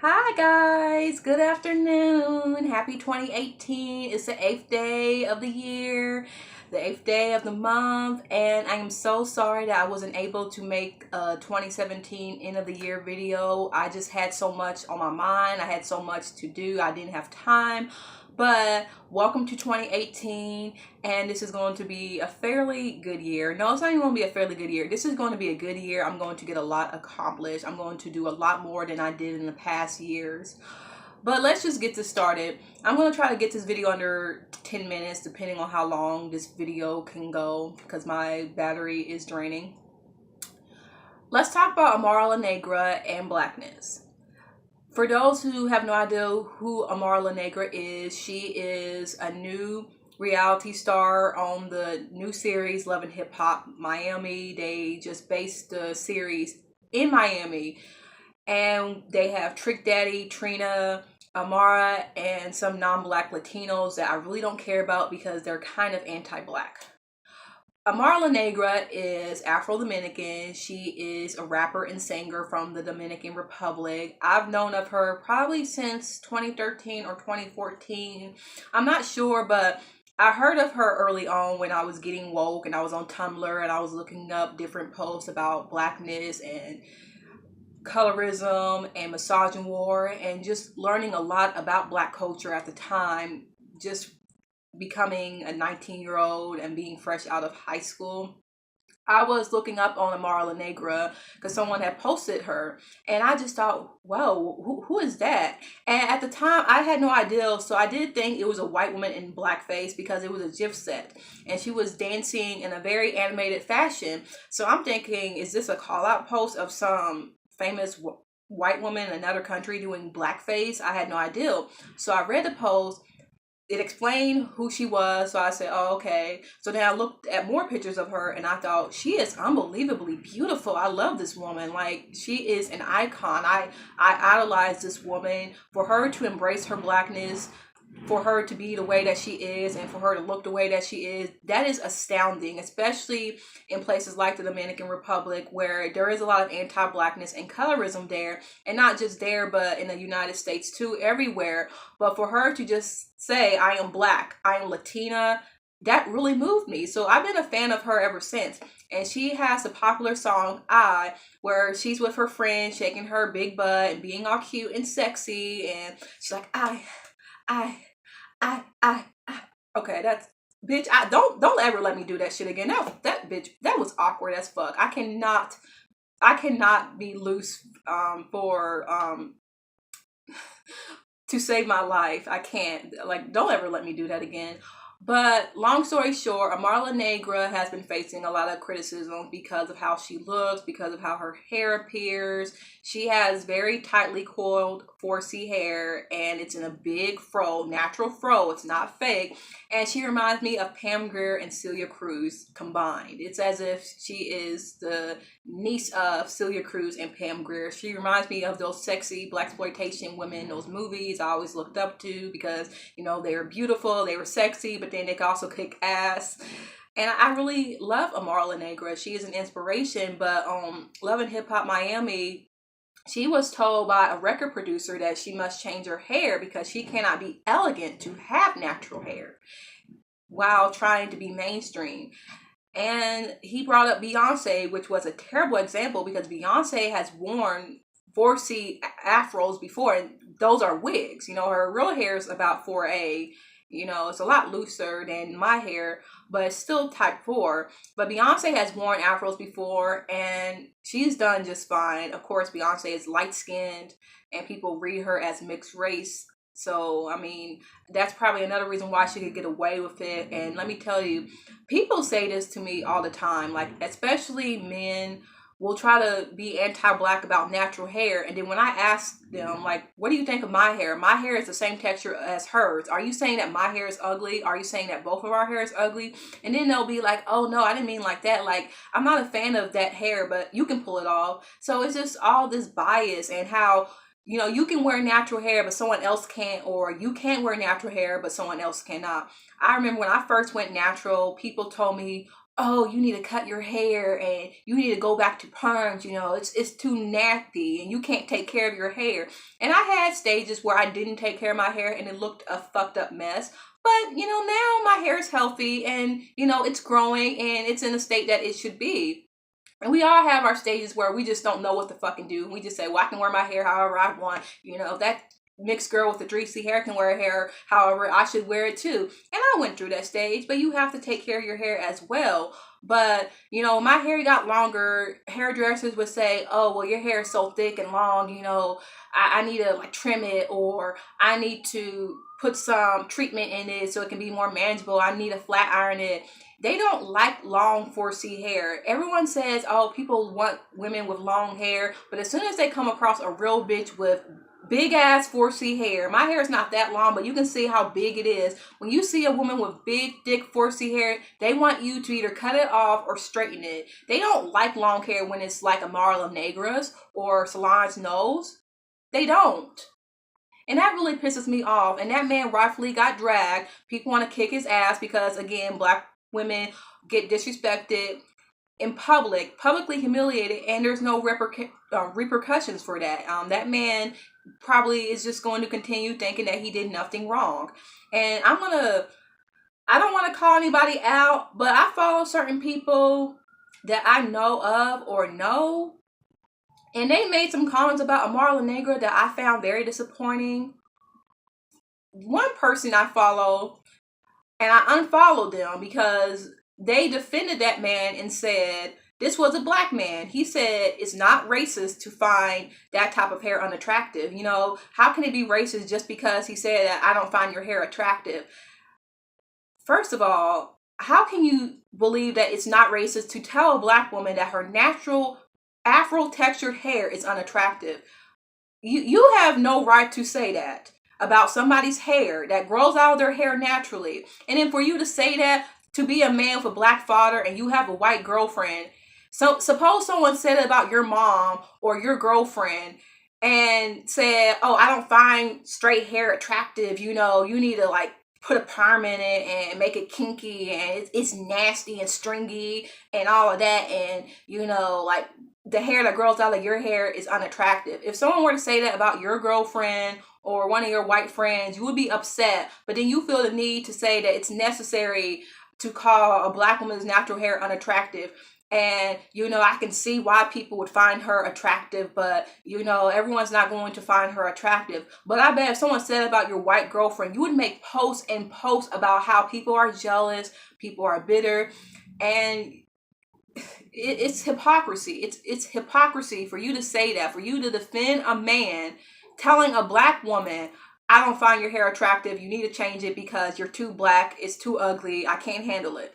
Hi guys, good afternoon. Happy 2018. It's the 8th day of the year, the 8th day of the month, and I am so sorry that I wasn't able to make a 2017 end of the year video. I just had so much on my mind. I had so much to do. I didn't have time. But welcome to 2018, and this is going to be a fairly good year. No, it's not even going to be a fairly good year. This is going to be a good year. I'm going to get a lot accomplished. I'm going to do a lot more than I did in the past years. But let's just get this started. I'm going to try to get this video under 10 minutes, depending on how long this video can go, because my battery is draining. Let's talk about Amara La Negra and Blackness. For those who have no idea who Amara La Negra is, she is a new reality star on the new series Love and Hip Hop Miami. They just based the series in Miami, and they have Trick Daddy, Trina, Amara, and some non-black Latinos that I really don't care about because they're kind of anti-black. Amara La Negra is Afro-Dominican. She is a rapper and singer from the Dominican Republic. I've known of her probably since 2013 or 2014. I'm not sure, but I heard of her early on when I was getting woke and I was on Tumblr and I was looking up different posts about blackness and colorism and misogyny war and just learning a lot about black culture at the time, just becoming a 19-year-old and being fresh out of high school. I was looking up on Amara La Negra because someone had posted her, and I just thought, whoa, who is that? And at the time, I had no idea, so I did think it was a white woman in blackface because it was a GIF set, and she was dancing in a very animated fashion. So I'm thinking, is this a call-out post of some famous white woman in another country doing blackface? I had no idea. So I read the post. It explained who she was, so I said, oh, okay. So then I looked at more pictures of her and I thought, she is unbelievably beautiful. I love this woman. Like, she is an icon. I idolize this woman. For her to embrace her blackness, for her to be the way that she is, and for her to look the way that she is, that is astounding, especially in places like the Dominican Republic, where there is a lot of anti-blackness and colorism there, and not just there, but in the United States too, everywhere. But for her to just say, I am black, I am Latina, that really moved me. So I've been a fan of her ever since. And she has a popular song, I, where she's with her friend, shaking her big butt and being all cute and sexy, and she's like, I. Okay, that's bitch. I don't ever let me do that shit again. That bitch. That was awkward as fuck. I cannot be loose for to save my life. I can't. Like, don't ever let me do that again. But long story short, Amara La Negra has been facing a lot of criticism because of how she looks, because of how her hair appears. She has very tightly coiled 4C hair, and it's in a big fro, natural fro. It's not fake. And she reminds me of Pam Grier and Celia Cruz combined. It's as if she is the niece of Celia Cruz and Pam Grier. She reminds me of those sexy blaxploitation women, those movies I always looked up to because, you know, they were beautiful, they were sexy, but then they could also kick ass. And I really love Amara La Negra. She is an inspiration, but Love and Hip Hop Miami, she was told by a record producer that she must change her hair because she cannot be elegant to have natural hair while trying to be mainstream. And he brought up Beyonce, which was a terrible example because Beyonce has worn 4C afros before, and those are wigs. You know, her real hair is about 4A. You know, it's a lot looser than my hair, but it's still type 4. But Beyonce has worn afros before, and she's done just fine. Of course, Beyonce is light-skinned, and people read her as mixed race. So, I mean, that's probably another reason why she could get away with it. And let me tell you, people say this to me all the time, like, especially men will try to be anti-black about natural hair, and then when I ask them, like, what do you think of my hair? My hair is the same texture as hers. Are you saying that my hair is ugly? Are you saying that both of our hair is ugly? And then they'll be like, oh no, I didn't mean like that. Like, I'm not a fan of that hair, but you can pull it off. So it's just all this bias, and how, you know, you can wear natural hair, but someone else can't, or you can't wear natural hair, but someone else cannot. I remember when I first went natural, people told me, oh, you need to cut your hair and you need to go back to perms, it's too nappy and you can't take care of your hair. And I had stages where I didn't take care of my hair and it looked a fucked up mess. But, now my hair is healthy and, it's growing and it's in a state that it should be. And we all have our stages where we just don't know what to fucking do. We just say, well, I can wear my hair however I want. That mixed girl with the greasy hair can wear her hair however I should wear it too. And I went through that stage, but you have to take care of your hair as well. But, my hair got longer. Hairdressers would say, oh, well, your hair is so thick and long, I need to trim it, or I need to put some treatment in it so it can be more manageable. I need to flat iron it. They don't like long 4C hair. Everyone says, oh, people want women with long hair, but as soon as they come across a real bitch with big ass 4C hair, my hair is not that long, but you can see how big it is. When you see a woman with big, thick 4C hair, they want you to either cut it off or straighten it. They don't like long hair when it's like Amara La Negra's or Solange's nose. They don't. And that really pisses me off. And that man rightfully got dragged. People want to kick his ass because, again, black women get disrespected in publicly humiliated, and there's no repercussions for that. That man probably is just going to continue thinking that he did nothing wrong. And I don't want to call anybody out, but I follow certain people that I know of or know, and they made some comments about Amara La Negra that I found very disappointing. One person I follow, and I unfollowed them because they defended that man and said this was a black man. He said it's not racist to find that type of hair unattractive. How can it be racist just because he said that I don't find your hair attractive? First of all, how can you believe that it's not racist to tell a black woman that her natural afro textured hair is unattractive? You have no right to say that about somebody's hair that grows out of their hair naturally. And then for you to say that to be a man with a black father and you have a white girlfriend, so suppose someone said it about your mom or your girlfriend and said, oh, I don't find straight hair attractive, you need to put a perm in it and make it kinky and it's nasty and stringy and all of that, and the hair that grows out of your hair is unattractive. If someone were to say that about your girlfriend or one of your white friends, you would be upset, but then you feel the need to say that it's necessary to call a black woman's natural hair unattractive. And, I can see why people would find her attractive, but, everyone's not going to find her attractive. But I bet if someone said about your white girlfriend, you would make posts and posts about how people are jealous, people are bitter, and it's hypocrisy. It's hypocrisy for you to say that, for you to defend a man telling a black woman, I don't find your hair attractive, you need to change it because you're too black, it's too ugly, I can't handle it.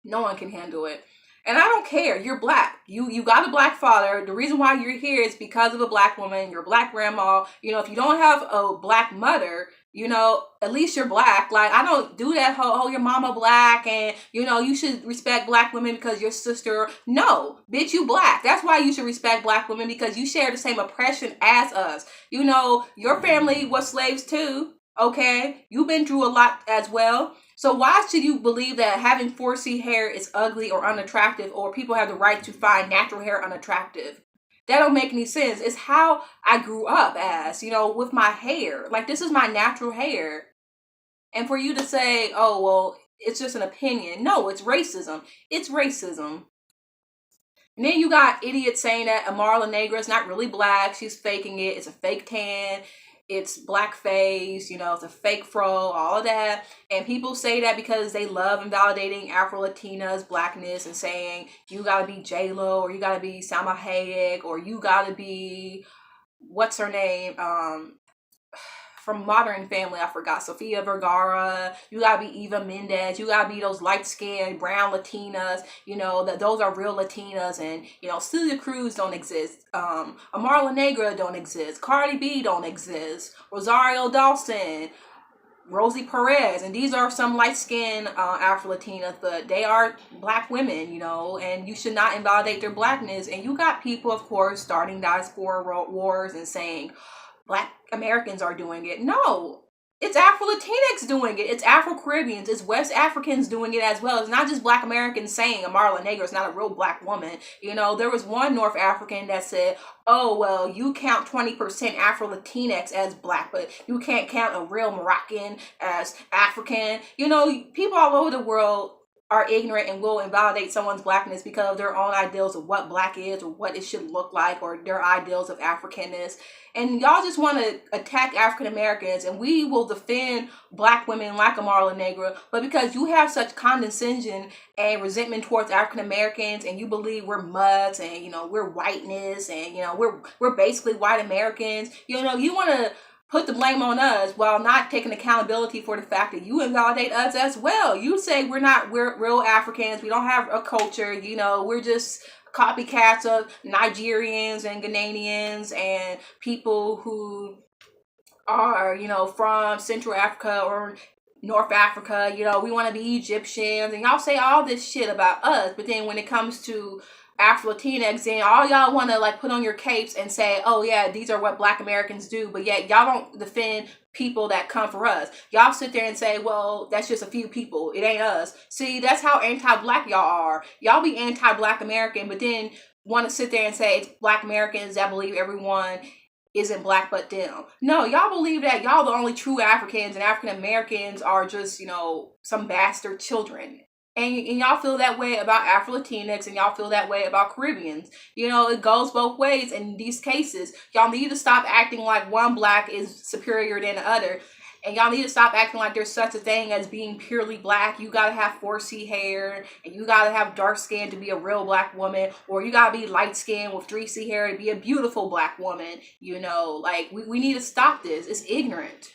No one can handle it. And I don't care. You're black. You got a black father. The reason why you're here is because of a black woman, your black grandma. If you don't have a black mother, at least you're black. I don't do that whole, your mama black and, you should respect black women because your sister. No, bitch, you black. That's why you should respect black women, because you share the same oppression as us. Your family was slaves too. Okay? You've been through a lot as well. So why should you believe that having 4C hair is ugly or unattractive, or people have the right to find natural hair unattractive? That don't make any sense. It's how I grew up as, with my hair. This is my natural hair. And for you to say, oh, well, it's just an opinion. No, it's racism. It's racism. And then you got idiots saying that Amara La Negra is not really black. She's faking it. It's a fake tan. It's blackface, it's a fake fro, all of that. And people say that because they love invalidating Afro-Latinas, blackness, and saying you gotta be J-Lo, or you gotta be Salma Hayek, or you gotta be, what's her name, from Modern Family, I forgot, Sofia Vergara. You gotta be Eva Mendes. You gotta be those light-skinned brown Latinas. That those are real Latinas. And Celia Cruz don't exist. Amara La Negra don't exist. Cardi B don't exist. Rosario Dawson, Rosie Perez, and these are some light-skinned Afro-Latinas, but they are black women, and you should not invalidate their blackness. And you got people, of course, starting diaspora wars and saying Black Americans are doing it. No, It's Afro-Latinx doing it. It's Afro-Caribbeans. It's West Africans doing it as well. It's not just Black Americans saying Amara La Negra is not a real Black woman. You know, there was one North African that said, oh, well, you count 20% Afro-Latinx as Black, but you can't count a real Moroccan as African. You know, people all over the world are ignorant and will invalidate someone's Blackness because of their own ideals of what Black is or what it should look like, or their ideals of Africanness. And y'all just want to attack African Americans, and we will defend Black women like Amara La Negra, but because you have such condescension and resentment towards African Americans, and you believe we're mutts, and you know we're whiteness, and you know we're basically white Americans, you know, you want to put the blame on us while not taking accountability for the fact that you invalidate us as well. You say we're real Africans, we don't have a culture, you know, we're just copycats of Nigerians and Ghanaians and people who are, you know, from Central Africa or North Africa. You know, we want to be Egyptians, and y'all say all this shit about us, but then when it comes to Afro-Latinx, then all y'all want to like put on your capes and say, oh yeah, these are what Black Americans do, but yet y'all don't defend people that come for us. Y'all sit there and say, well, that's just a few people, it ain't us. See, that's how anti-Black y'all are. Y'all be anti-Black American, but then want to sit there and say it's Black Americans that believe everyone isn't Black but them. No, y'all believe that y'all the only true Africans, and African Americans are just, you know, some bastard children. And y'all feel that way about Afro-Latinx, and y'all feel that way about Caribbeans. You know, it goes both ways in these cases. Y'all need to stop acting like one Black is superior than the other. And y'all need to stop acting like there's such a thing as being purely Black. You gotta have 4C hair, and you gotta have dark skin to be a real Black woman, or you gotta be light skin with 3C hair to be a beautiful Black woman. You know, like, we need to stop this. It's ignorant.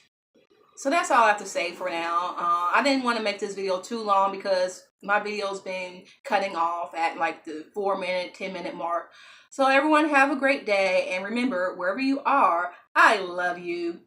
So that's all I have to say for now. I didn't want to make this video too long because my video's been cutting off at like the 4-minute, 10-minute mark. So everyone have a great day. And remember, wherever you are, I love you.